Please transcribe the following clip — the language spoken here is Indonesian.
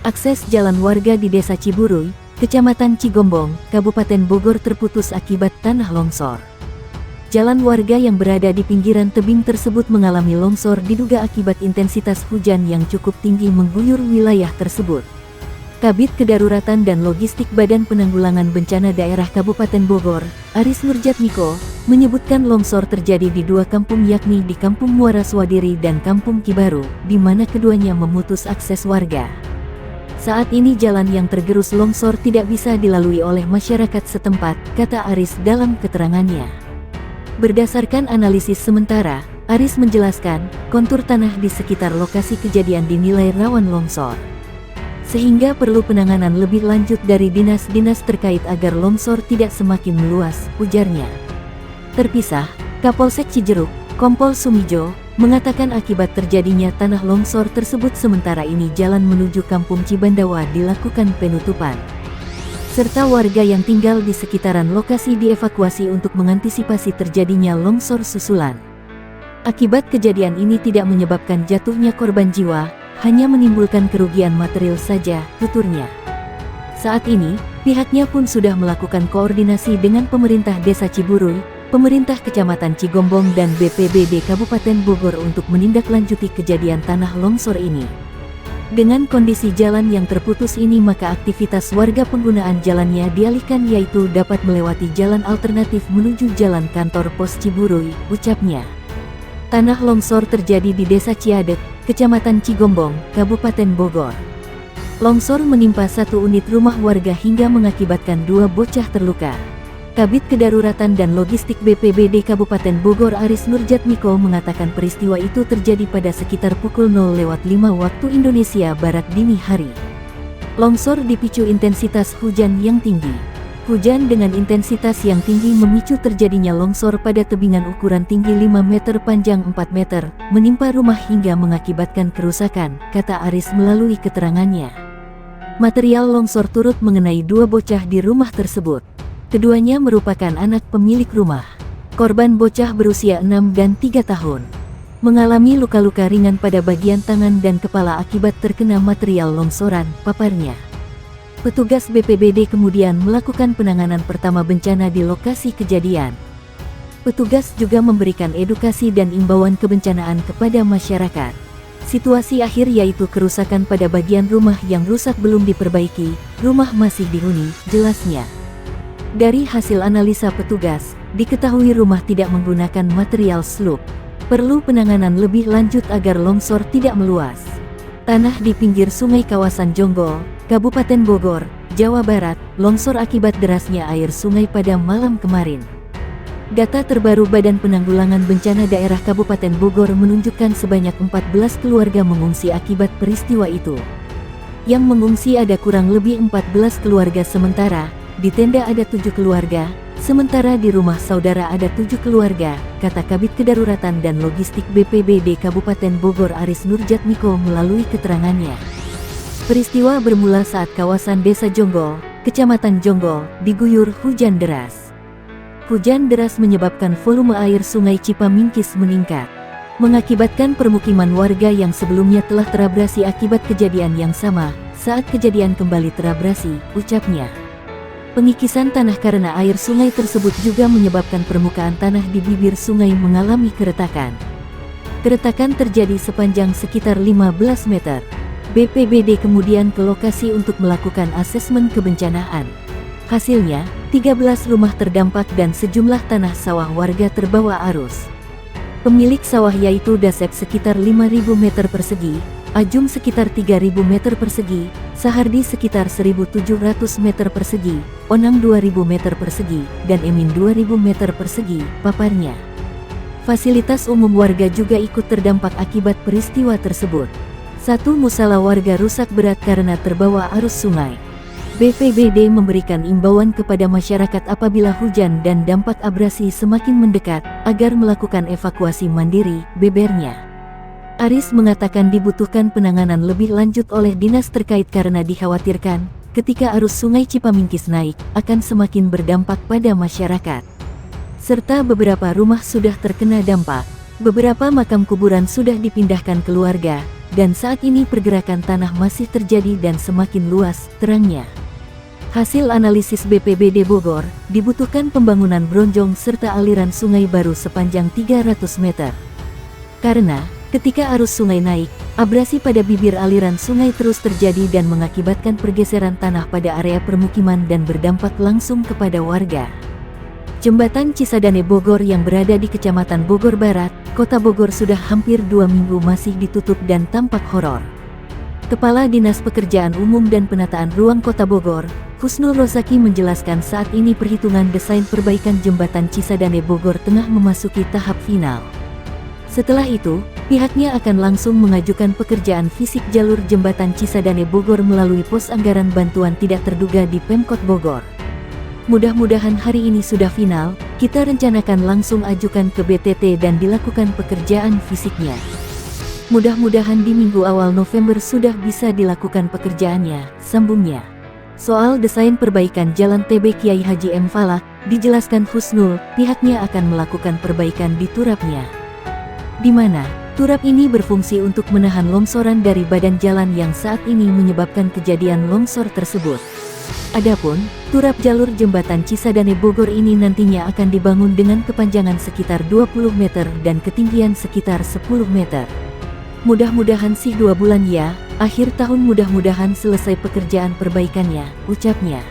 Akses jalan warga di Desa Ciburuy, Kecamatan Cigombong, Kabupaten Bogor terputus akibat tanah longsor. Jalan warga yang berada di pinggiran tebing tersebut mengalami longsor diduga akibat intensitas hujan yang cukup tinggi mengguyur wilayah tersebut. Kabid Kedaruratan dan Logistik Badan Penanggulangan Bencana Daerah Kabupaten Bogor, Aris Nurjatmiko, menyebutkan longsor terjadi di dua kampung yakni di Kampung Muara Swadiri dan Kampung Kibaru, di mana keduanya memutus akses warga. Saat ini jalan yang tergerus longsor tidak bisa dilalui oleh masyarakat setempat, kata Aris dalam keterangannya. Berdasarkan analisis sementara, Aris menjelaskan, kontur tanah di sekitar lokasi kejadian dinilai rawan longsor. Sehingga perlu penanganan lebih lanjut dari dinas-dinas terkait agar longsor tidak semakin meluas, ujarnya. Terpisah, Kapolsek Cijeruk, Kompol Sumijo, mengatakan akibat terjadinya tanah longsor tersebut sementara ini jalan menuju Kampung Cibandawa dilakukan penutupan. Serta warga yang tinggal di sekitaran lokasi dievakuasi untuk mengantisipasi terjadinya longsor susulan. Akibat kejadian ini tidak menyebabkan jatuhnya korban jiwa, hanya menimbulkan kerugian material saja, tuturnya. Saat ini, pihaknya pun sudah melakukan koordinasi dengan pemerintah Desa Ciburuy, pemerintah Kecamatan Cigombong dan BPBD Kabupaten Bogor untuk menindaklanjuti kejadian tanah longsor ini. Dengan kondisi jalan yang terputus ini maka aktivitas warga penggunaan jalannya dialihkan yaitu dapat melewati jalan alternatif menuju jalan kantor pos Ciburuy, ucapnya. Tanah longsor terjadi di Desa Ciadek, Kecamatan Cigombong, Kabupaten Bogor. Longsor menimpa satu unit rumah warga hingga mengakibatkan dua bocah terluka. Kabid Kedaruratan dan Logistik BPBD Kabupaten Bogor Aris Nurjatmiko mengatakan peristiwa itu terjadi pada sekitar pukul 0:05 waktu Indonesia Barat dini hari. Longsor dipicu intensitas hujan yang tinggi. Hujan dengan intensitas yang tinggi memicu terjadinya longsor pada tebingan ukuran tinggi 5 meter panjang 4 meter, menimpa rumah hingga mengakibatkan kerusakan, kata Aris melalui keterangannya. Material longsor turut mengenai dua bocah di rumah tersebut. Keduanya merupakan anak pemilik rumah. Korban bocah berusia 6 dan 3 tahun. Mengalami luka-luka ringan pada bagian tangan dan kepala akibat terkena material longsoran, paparnya. Petugas BPBD kemudian melakukan penanganan pertama bencana di lokasi kejadian. Petugas juga memberikan edukasi dan imbauan kebencanaan kepada masyarakat. Situasi akhir yaitu kerusakan pada bagian rumah yang rusak belum diperbaiki, rumah masih dihuni, jelasnya. Dari hasil analisa petugas, diketahui rumah tidak menggunakan material slub. Perlu penanganan lebih lanjut agar longsor tidak meluas. Tanah di pinggir sungai kawasan Jonggol, Kabupaten Bogor, Jawa Barat, longsor akibat derasnya air sungai pada malam kemarin. Data terbaru Badan Penanggulangan Bencana Daerah Kabupaten Bogor menunjukkan sebanyak 14 keluarga mengungsi akibat peristiwa itu. Yang mengungsi ada kurang lebih 14 keluarga sementara, di tenda ada 7 keluarga, sementara di rumah saudara ada 7 keluarga, kata Kabid Kedaruratan dan Logistik BPBD Kabupaten Bogor Aris Nurjatmiko melalui keterangannya. Peristiwa bermula saat kawasan Desa Jonggol, Kecamatan Jonggol, diguyur hujan deras. Hujan deras menyebabkan volume air sungai Cipamingkis meningkat, mengakibatkan permukiman warga yang sebelumnya telah terabrasi akibat kejadian yang sama, saat kejadian kembali terabrasi, ucapnya. Pengikisan tanah karena air sungai tersebut juga menyebabkan permukaan tanah di bibir sungai mengalami keretakan. Keretakan terjadi sepanjang sekitar 15 meter. BPBD kemudian ke lokasi untuk melakukan asesmen kebencanaan. Hasilnya, 13 rumah terdampak dan sejumlah tanah sawah warga terbawa arus. Pemilik sawah yaitu Dasep sekitar 5.000 meter persegi, Ajum sekitar 3.000 meter persegi, Sahardi sekitar 1.700 meter persegi, Onang 2.000 meter persegi, dan Emin 2.000 meter persegi, paparnya. Fasilitas umum warga juga ikut terdampak akibat peristiwa tersebut. Satu musala warga rusak berat karena terbawa arus sungai. BPBD memberikan imbauan kepada masyarakat apabila hujan dan dampak abrasi semakin mendekat, agar melakukan evakuasi mandiri, bebernya. Aris mengatakan dibutuhkan penanganan lebih lanjut oleh dinas terkait karena dikhawatirkan, ketika arus sungai Cipamingkis naik, akan semakin berdampak pada masyarakat. Serta beberapa rumah sudah terkena dampak. Beberapa makam kuburan sudah dipindahkan keluarga, dan saat ini pergerakan tanah masih terjadi dan semakin luas, terangnya. Hasil analisis BPBD Bogor, dibutuhkan pembangunan bronjong serta aliran sungai baru sepanjang 300 meter. Karena, ketika arus sungai naik, abrasi pada bibir aliran sungai terus terjadi dan mengakibatkan pergeseran tanah pada area permukiman dan berdampak langsung kepada warga. Jembatan Cisadane Bogor yang berada di Kecamatan Bogor Barat, Kota Bogor sudah hampir 2 minggu masih ditutup dan tampak horor. Kepala Dinas Pekerjaan Umum dan Penataan Ruang Kota Bogor, Husnul Rozaki menjelaskan saat ini perhitungan desain perbaikan Jembatan Cisadane Bogor tengah memasuki tahap final. Setelah itu, pihaknya akan langsung mengajukan pekerjaan fisik jalur Jembatan Cisadane Bogor melalui pos anggaran bantuan tidak terduga di Pemkot Bogor. Mudah-mudahan hari ini sudah final, kita rencanakan langsung ajukan ke BTT dan dilakukan pekerjaan fisiknya. Mudah-mudahan di minggu awal November sudah bisa dilakukan pekerjaannya, sambungnya. Soal desain perbaikan Jalan TB Kiai Haji M. Falak, dijelaskan Husnul, pihaknya akan melakukan perbaikan di turapnya. Di mana, turap ini berfungsi untuk menahan longsoran dari badan jalan yang saat ini menyebabkan kejadian longsor tersebut. Adapun, turap jalur Jembatan Cisadane Bogor ini nantinya akan dibangun dengan kepanjangan sekitar 20 meter dan ketinggian sekitar 10 meter. Mudah-mudahan sih 2 bulan ya, akhir tahun mudah-mudahan selesai pekerjaan perbaikannya, ucapnya.